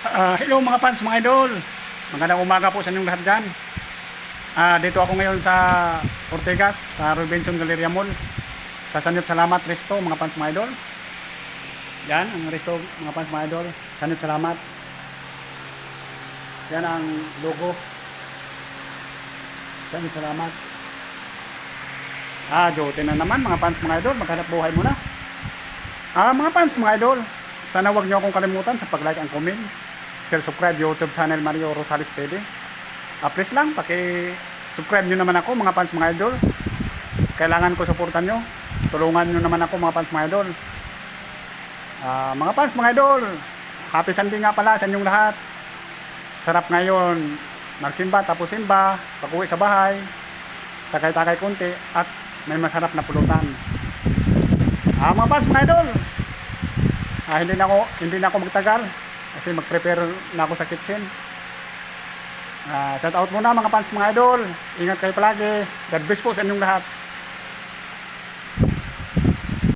Hello mga fans, mga idol. Magandang umaga po sa inyong lahat dyan. Dito ako ngayon sa Ortigas, sa Robinson Galleria Mall. Sa Sanip Salamat Resto, mga fans, mga idol. Yan ang resto, mga fans, mga idol. Sanip Salamat. Yan ang logo. Sanip Salamat. Duty na naman mga fans, mga idol. Maghanap buhay muna. Mga fans, mga idol. Sana wag niyo akong kalimutan sa pag-like and comment. Share, subscribe YouTube channel Mario Rosales TV. Please lang, paki-subscribe nyo naman ako mga fans, mga idol. Kailangan ko suportan nyo. Tulungan nyo naman ako mga fans, mga idol. Mga fans, mga idol, happy Sunday nga pala sa inyong lahat. Sarap ngayon magsimba, tapos simba, pag-uwi sa bahay, takay-takay konti, at may masarap na pulutan. Mga fans, mga idol, hindi na ako magtagal kasi mag-prepare na ako sa kitchen. Shout out muna mga fans, mga idol. Ingat kayo palagi. God bless po sa inyong lahat.